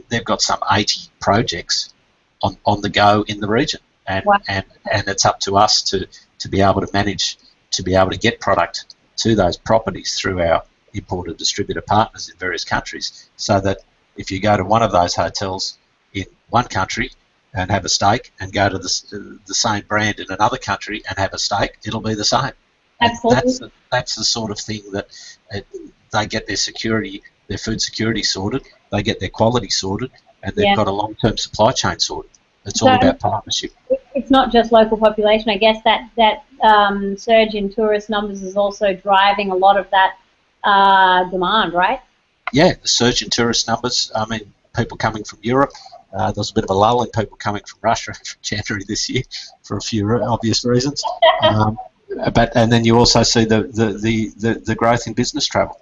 they've got some 80 projects on the go in the region, and wow. and it's up to us to be able to manage, to be able to get product to those properties through our importer distributor partners in various countries, so that if you go to one of those hotels in one country and have a steak, and go to the same brand in another country and have a steak, it'll be the same. Absolutely. That's the sort of thing that they get their food security sorted, they get their quality sorted, and they've got a long-term supply chain sorted. It's all about partnership. It's not just local population. I guess that surge in tourist numbers is also driving a lot of that demand, right? Yeah, the surge in tourist numbers. I mean, people coming from Europe. There was a bit of a lull in people coming from Russia from January this year for a few obvious reasons. And then you also see the growth in business travel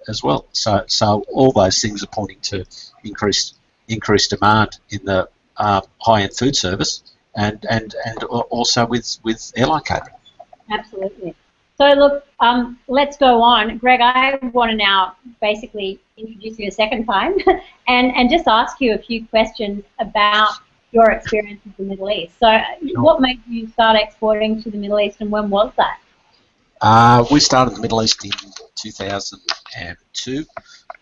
as well. So all those things are pointing to increased demand in the high-end food service and also with airline catering. Absolutely. So look, let's go on. Greg, I want to now basically introduce you a second time and just ask you a few questions about your experience in the Middle East. So what made you start exporting to the Middle East, and when was that? We started in the Middle East in 2002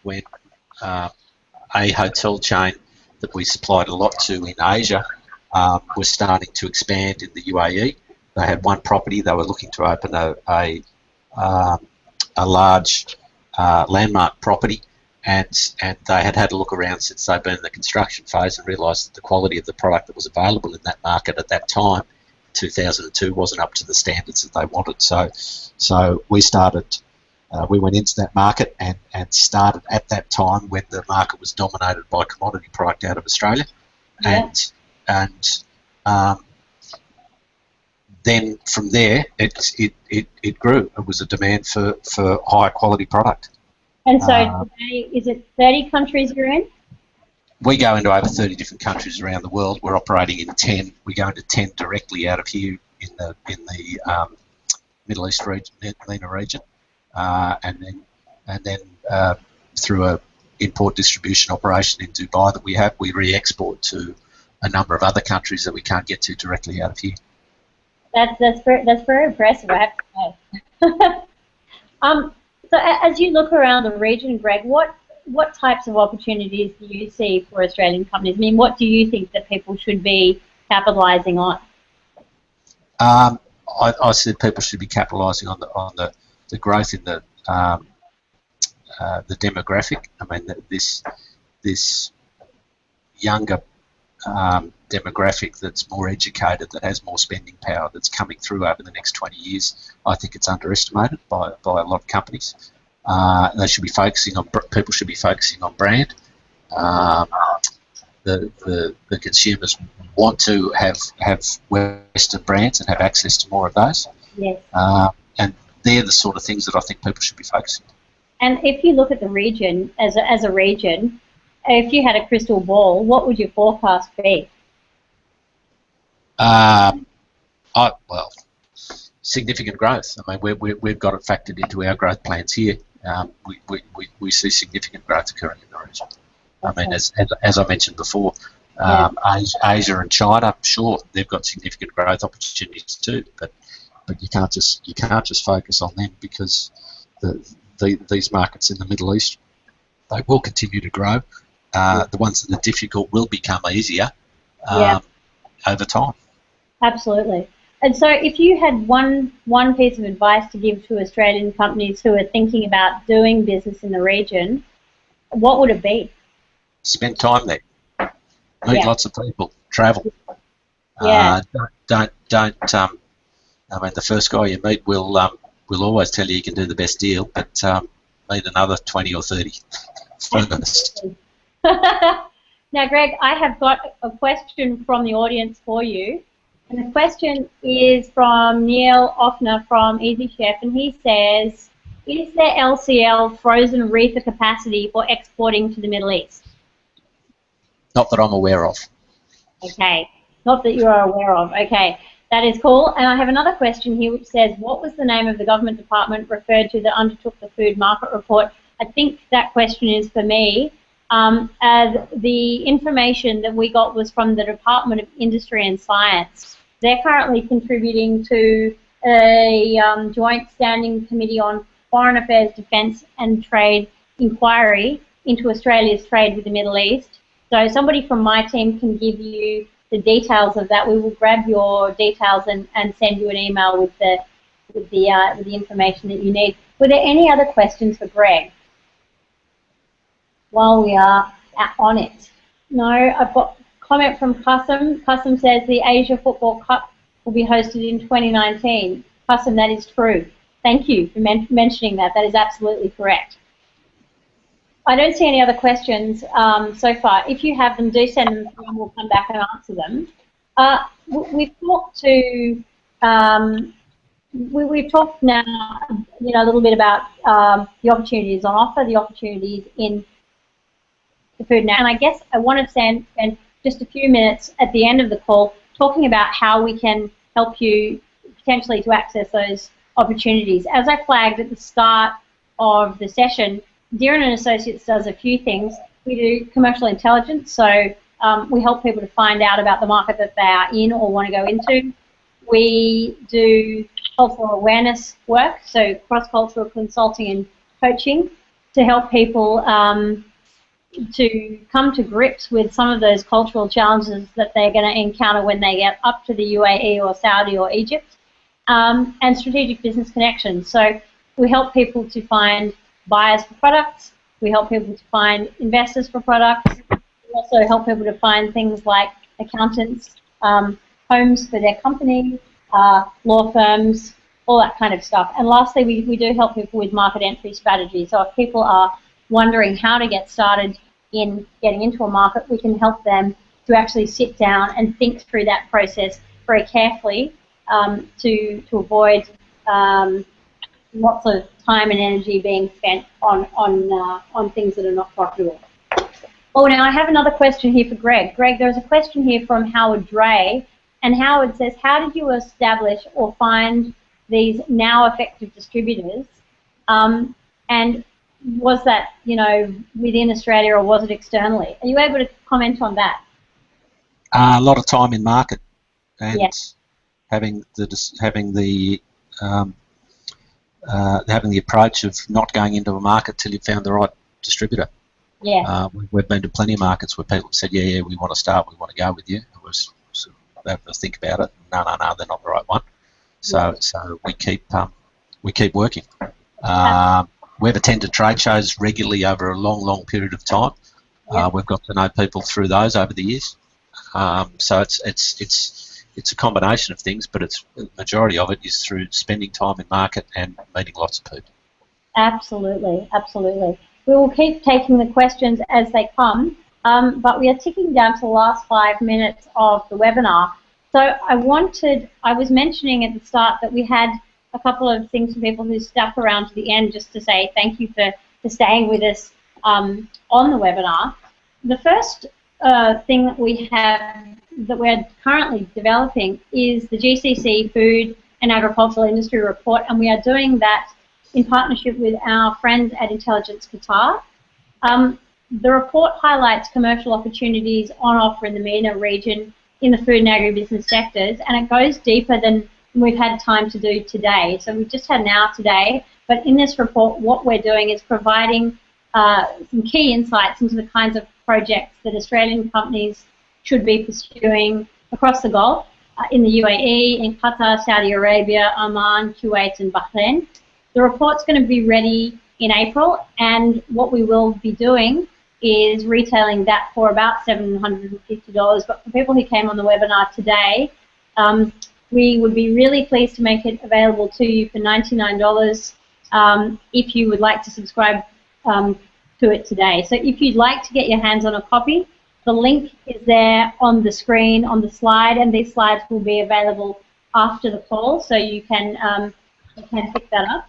when a hotel chain that we supplied a lot to in Asia was starting to expand in the UAE. They had one property. They were looking to open a large landmark property, and they had a look around since they'd been in the construction phase and realised that the quality of the product that was available in that market at that time, 2002, wasn't up to the standards that they wanted. So we started. We went into that market and started at that time when the market was dominated by commodity product out of Australia, and then from there it grew. It was a demand for higher quality product. And so today, is it 30 countries you're in? We go into over 30 different countries around the world. We're operating in 10. We go into 10 directly out of here in the Middle East region, MENA region, and then through a import distribution operation in Dubai that we have, we re-export to a number of other countries that we can't get to directly out of here. That's very impressive, I have to say. So as you look around the region, Greg, what types of opportunities do you see for Australian companies? I mean, what do you think that people should be capitalising on? I said people should be capitalising on the growth in the demographic. I mean, this younger demographic that's more educated, that has more spending power, that's coming through over the next 20 years. I think it's underestimated by a lot of companies. They should be focusing on. People should be focusing on brand. The consumers want to have Western brands and have access to more of those. Yes. And they're the sort of things that I think people should be focusing on. And if you look at the region as a region, if you had a crystal ball, what would your forecast be? Well, significant growth. I mean, we've got it factored into our growth plans here. We see significant growth occurring in the region. I mean, as I mentioned before, Asia and China, sure, they've got significant growth opportunities too, but you can't just focus on them, because these markets in the Middle East, they will continue to grow. The ones that are difficult will become easier over time. Absolutely. And so if you had one piece of advice to give to Australian companies who are thinking about doing business in the region, what would it be? Spend time there. Meet lots of people. Travel. Yeah. Don't. I mean, the first guy you meet will always tell you can do the best deal, but meet another 20 or 30 first. Now, Greg, I have got a question from the audience for you. And the question is from Neil Offner from Easy Chef, and he says, is there LCL frozen reefer capacity for exporting to the Middle East? Not that I'm aware of. Okay, not that you are aware of. Okay, that is cool. And I have another question here which says, what was the name of the government department referred to that undertook the food market report? I think that question is for me. As the information that we got was from the Department of Industry and Science. They're currently contributing to a joint standing committee on foreign affairs, defence and trade inquiry into Australia's trade with the Middle East. So somebody from my team can give you the details of that. We will grab your details and send you an email with with the information that you need. Were there any other questions for Greg while we are on it? No, I've got a comment from Qasim. Qasim says the Asia Football Cup will be hosted in 2019. Qasim, that is true. Thank you for mentioning that. That is absolutely correct. I don't see any other questions so far. If you have them, do send them through and we'll come back and answer them. We've talked to we've talked now, a little bit about the opportunities on offer, the opportunities in the food now, and I guess I want to spend just a few minutes at the end of the call talking about how we can help you potentially to access those opportunities. As I flagged at the start of the session, Dearin Associates does a few things. We do commercial intelligence, so we help people to find out about the market that they are in or want to go into. We do cultural awareness work, so cross-cultural consulting and coaching to help people to come to grips with some of those cultural challenges that they're going to encounter when they get up to the UAE or Saudi or Egypt, and strategic business connections. So we help people to find buyers for products, we help people to find investors for products, we also help people to find things like accountants, homes for their company, law firms, all that kind of stuff. And lastly, we do help people with market entry strategy. So if people are wondering how to get started in getting into a market, we can help them to actually sit down and think through that process very carefully to avoid lots of time and energy being spent on things that are not profitable. Oh, now I have another question here for Greg. Greg, there's a question here from Howard Dre, and Howard says, how did you establish or find these now effective distributors? And was that, within Australia or was it externally? Are you able to comment on that? A lot of time in market and yes. having the approach of not going into a market till you found the right distributor. Yeah. We've been to plenty of markets where people said, yeah, we want to start, we want to go with you. It was sort of having to think about it. No, they're not the right one. So we keep working. We've attended trade shows regularly over a long period of time. We've got to know people through those over the years. So it's a combination of things, but the majority of it is through spending time in market and meeting lots of people. Absolutely, absolutely. We will keep taking the questions as they come, but we are ticking down to the last 5 minutes of the webinar. So I was mentioning at the start that we had a couple of things for people who stuck around to the end just to say thank you for staying with us on the webinar. The first thing that we have that we're currently developing is the GCC Food and Agricultural Industry Report, and we are doing that in partnership with our friends at Intelligence Qatar. The report highlights commercial opportunities on offer in the MENA region in the food and agribusiness sectors, and it goes deeper than we've had time to do today. So we've just had an hour today, but in this report what we're doing is providing some key insights into the kinds of projects that Australian companies should be pursuing across the Gulf, in the UAE, in Qatar, Saudi Arabia, Oman, Kuwait and Bahrain. The report's going to be ready in April, and what we will be doing is retailing that for about $750. But for people who came on the webinar today, we would be really pleased to make it available to you for $99 if you would like to subscribe to it today. So if you'd like to get your hands on a copy, the link is there on the screen, on the slide, and these slides will be available after the call, so you can pick that up.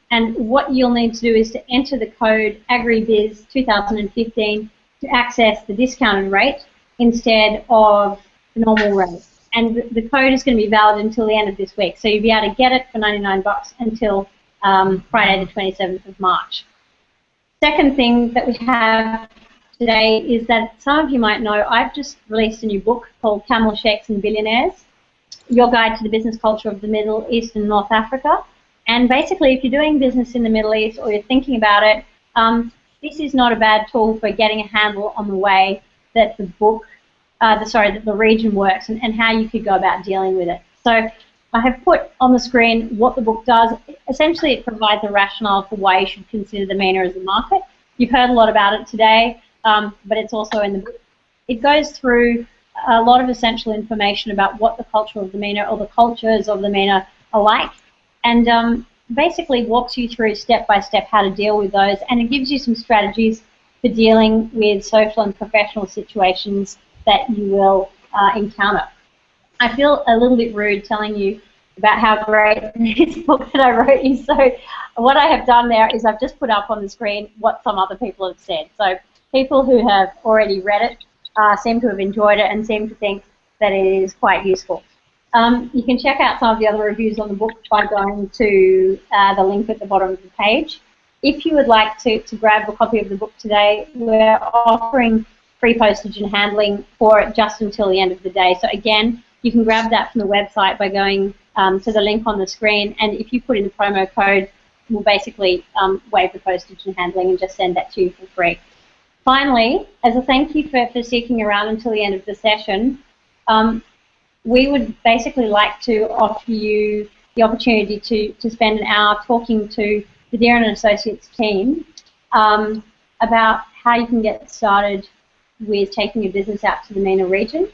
And what you'll need to do is to enter the code Agribiz 2015 to access the discounted rate instead of the normal rate. And the code is going to be valid until the end of this week, so you'll be able to get it for $99 until Friday the 27th of March. Second thing that we have today is that some of you might know I've just released a new book called Camel, Sheikhs and Billionaires, Your Guide to the Business Culture of the Middle East and North Africa. And basically, if you're doing business in the Middle East or you're thinking about it, this is not a bad tool for getting a handle on the way that the book, that the region works and how you could go about dealing with it. So I have put on the screen what the book does. Essentially, it provides a rationale for why you should consider the MENA as a market. You've heard a lot about it today, but it's also in the book. It goes through a lot of essential information about what the culture of the MENA or the cultures of the MENA are like, and basically walks you through step by step how to deal with those, and it gives you some strategies for dealing with social and professional situations that you will encounter. I feel a little bit rude telling you about how great this book that I wrote is, so what I have done there is I've just put up on the screen what some other people have said. So people who have already read it seem to have enjoyed it and seem to think that it is quite useful. You can check out some of the other reviews on the book by going to the link at the bottom of the page. If you would like to grab a copy of the book today, we're offering free postage and handling for it just until the end of the day. So again, you can grab that from the website by going to the link on the screen, and if you put in the promo code, we'll basically waive the postage and handling and just send that to you for free. Finally, as a thank you for sticking around until the end of the session, we would basically like to offer you the opportunity to spend an hour talking to the Dearin Associates team about how you can get started with taking your business out to the MENA region,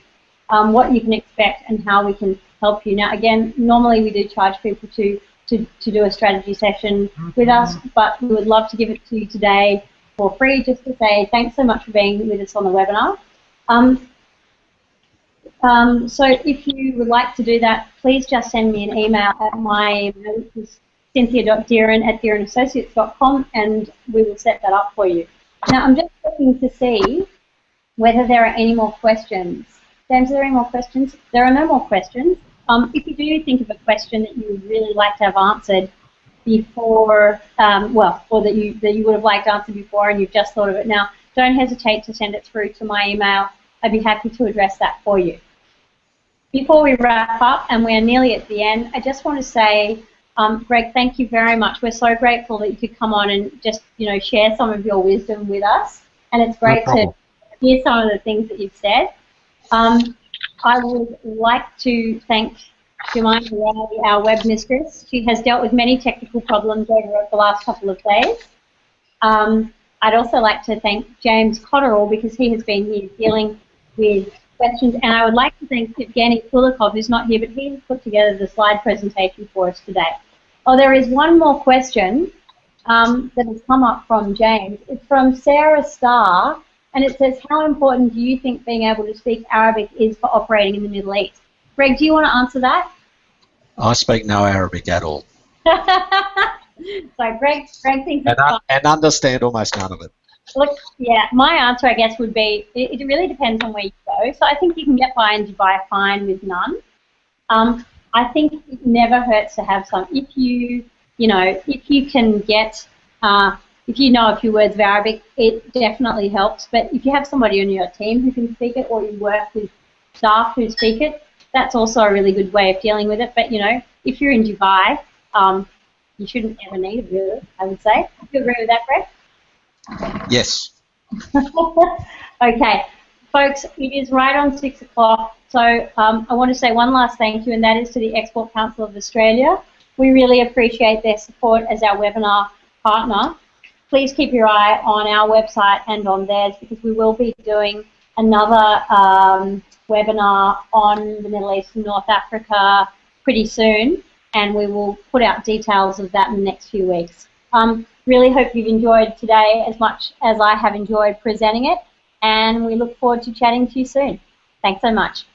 what you can expect and how we can help you. Now again, normally we do charge people to do a strategy session with us, but we would love to give it to you today for free, just to say thanks so much for being with us on the webinar. So if you would like to do that, please just send me an email at my email, which is cynthia.dearin@dearinassociates.com, and we will set that up for you. Now I'm just looking to see whether there are any more questions. James, are there any more questions? There are no more questions. If you do think of a question that you would really like to have answered before, or that you would have liked answered before and you've just thought of it now, don't hesitate to send it through to my email. I'd be happy to address that for you. Before we wrap up, and we're nearly at the end, I just want to say, Greg, thank you very much. We're so grateful that you could come on and just, share some of your wisdom with us, and it's great to hear some of the things that you've said. I would like to thank Jemima Riley, our web mistress. She has dealt with many technical problems over the last couple of days. I'd also like to thank James Cotterill, because he has been here dealing with questions, and I would like to thank Evgeny Kulikov, who's not here, but he has put together the slide presentation for us today. Oh, there is one more question that has come up from James. It's from Sarah Starr, and it says, how important do you think being able to speak Arabic is for operating in the Middle East? Greg, do you want to answer that? I speak no Arabic at all. So Greg thinks it's fine. And understand almost none of it. Look, yeah, my answer, I guess, would be it really depends on where you go. So I think you can get by in Dubai fine with none. I think it never hurts to have some. If you can get, if you know a few words of Arabic, it definitely helps. But if you have somebody on your team who can speak it, or you work with staff who speak it, that's also a really good way of dealing with it. But, if you're in Dubai, you shouldn't ever need it, really, I would say. Do you agree with that, Greg? Yes. Okay. Folks, it is right on 6 o'clock, so I want to say one last thank you, and that is to the Export Council of Australia. We really appreciate their support as our webinar partner. Please keep your eye on our website and on theirs, because we will be doing another webinar on the Middle East and North Africa pretty soon, and we will put out details of that in the next few weeks. Really hope you've enjoyed today as much as I have enjoyed presenting it, and we look forward to chatting to you soon. Thanks so much.